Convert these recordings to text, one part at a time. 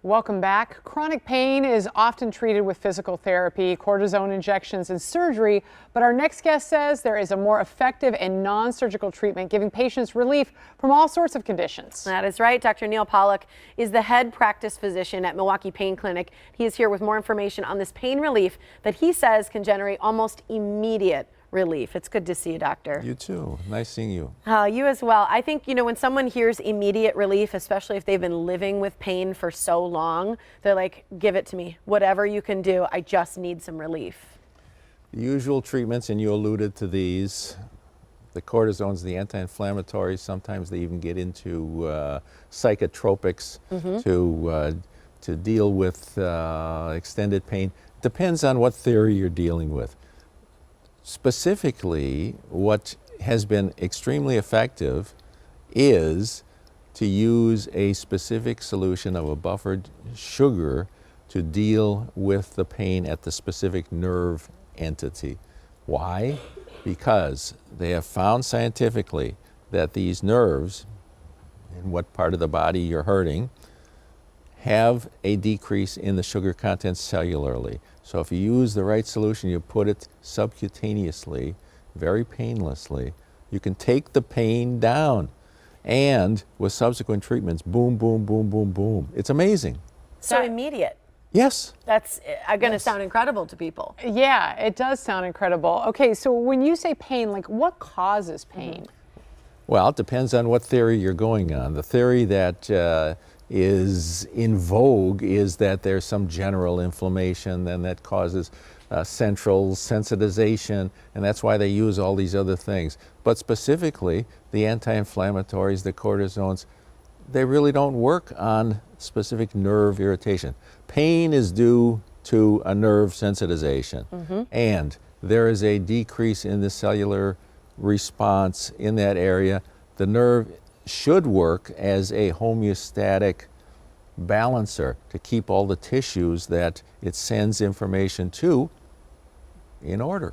Welcome back. Chronic pain is often treated with physical therapy, cortisone injections, and surgery. But our next guest says there is a more effective and non-surgical treatment giving patients relief from all sorts of conditions. That is right. Dr. Neal Pollack is the head practice physician at Milwaukee Pain Clinic. He is here with more information on this pain relief that he says can generate almost immediate relief. It's good to see you, doctor. You too. Nice seeing you. You as well. I think, when someone hears immediate relief, especially if they've been living with pain for so long, they're like, give it to me. Whatever you can do, I just need some relief. The usual treatments, and you alluded to these, the cortisones, the anti-inflammatories, sometimes they even get into psychotropics to deal with extended pain. Depends on what theory you're dealing with. Specifically, what has been extremely effective is to use a specific solution of a buffered sugar to deal with the pain at the specific nerve entity. Why? Because they have found scientifically that these nerves, in what part of the body you're hurting, have a decrease in the sugar content cellularly. So if you use the right solution, you put it subcutaneously, very painlessly, you can take the pain down. And with subsequent treatments, boom, boom, boom, boom, boom. It's amazing. So immediate. Yes. That's going to sound incredible to people. Yeah, it does sound incredible. Okay, so when you say pain, like what causes pain? Well, it depends on what theory you're going on. The theory that is in vogue is that there's some general inflammation and that causes central sensitization, and that's why they use all these other things. But specifically, the anti-inflammatories, the cortisones, they really don't work on specific nerve irritation. Pain is due to a nerve sensitization, and there is a decrease in the cellular response in that area. The nerve should work as a homeostatic balancer to keep all the tissues that it sends information to in order.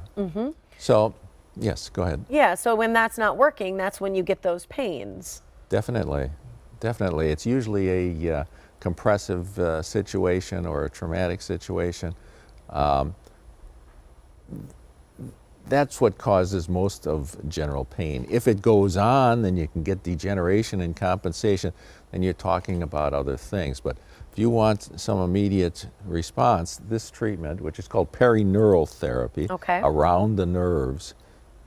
So, yes, go ahead. Yeah, so when that's not working, that's when you get those pains. Definitely, definitely. It's usually a compressive situation or a traumatic situation. That's what causes most of general pain. If it goes on, then you can get degeneration and compensation, and you're talking about other things. But if you want some immediate response, this treatment, which is called perineural therapy, around the nerves,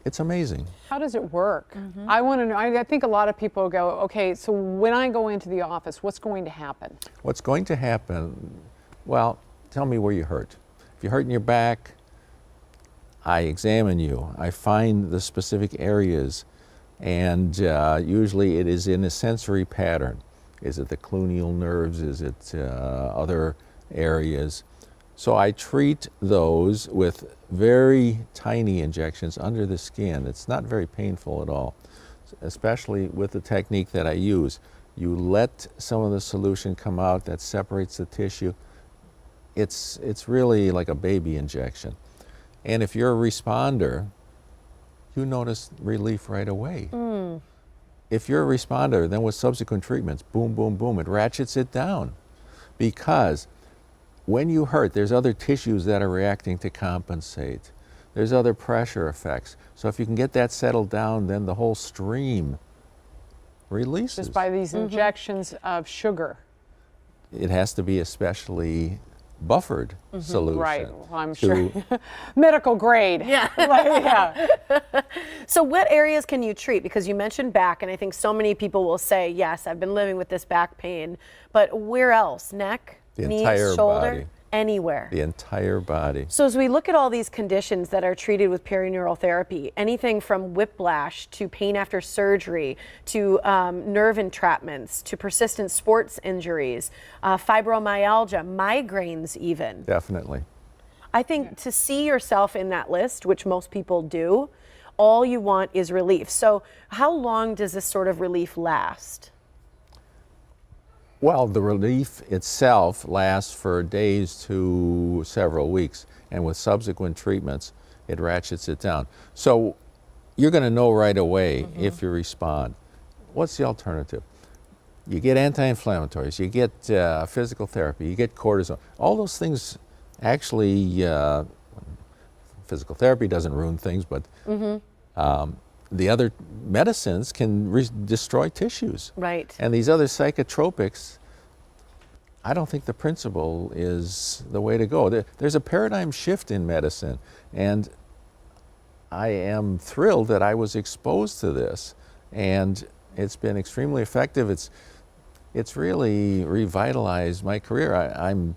it's amazing. How does it work? I want to know. I think a lot of people go, okay, so when I go into the office, what's going to happen? What's going to happen, well, tell me where you hurt. If you hurt in your back, I examine you. I find the specific areas, and usually it is in a sensory pattern. Is it the cluneal nerves? Is it other areas? So I treat those with very tiny injections under the skin. It's not very painful at all, especially with the technique that I use. You let some of the solution come out that separates the tissue. It's really like a baby injection. And if you're a responder, you notice relief right away. If you're a responder, then with subsequent treatments, boom, boom, boom, it ratchets it down. Because when you hurt, there's other tissues that are reacting to compensate. There's other pressure effects. So if you can get that settled down, then the whole stream releases. Just by these injections of sugar. It has to be especially buffered solution. Right, well, I'm sure. Medical grade. Yeah. So what areas can you treat? Because you mentioned back, and I think so many people will say, yes, I've been living with this back pain, but where else? Neck, knees, shoulder? Body. Anywhere. The entire body. So as we look at all these conditions that are treated with perineural therapy, anything from whiplash to pain after surgery to nerve entrapments to persistent sports injuries, fibromyalgia, migraines even. Definitely. I think to see yourself in that list, which most people do, all you want is relief. So how long does this sort of relief last? Well, the relief itself lasts for days to several weeks, and with subsequent treatments, it ratchets it down. So you're going to know right away if you respond. What's the alternative? You get anti-inflammatories, you get physical therapy, you get cortisone. All those things actually, physical therapy doesn't ruin things, but the other medicines can destroy tissues. Right. And these other psychotropics, I don't think the principle is the way to go. There's a paradigm shift in medicine, and I am thrilled that I was exposed to this, and it's been extremely effective. It's really revitalized my career. I'm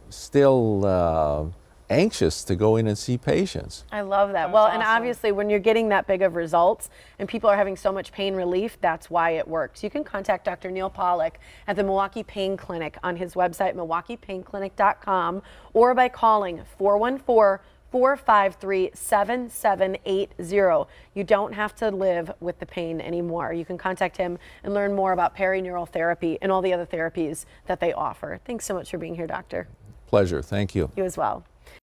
still anxious to go in and see patients. I love that. That's Well, and awesome. obviously when you're getting that big of results and people are having so much pain relief, that's why it works. You can contact Dr. Neal Pollack at the Milwaukee Pain Clinic on his website, milwaukeepainclinic.com, or by calling 414-453-7780. You don't have to live with the pain anymore. You can contact him and learn more about perineural therapy and all the other therapies that they offer. Thanks so much for being here, doctor. Pleasure, thank you. You as well.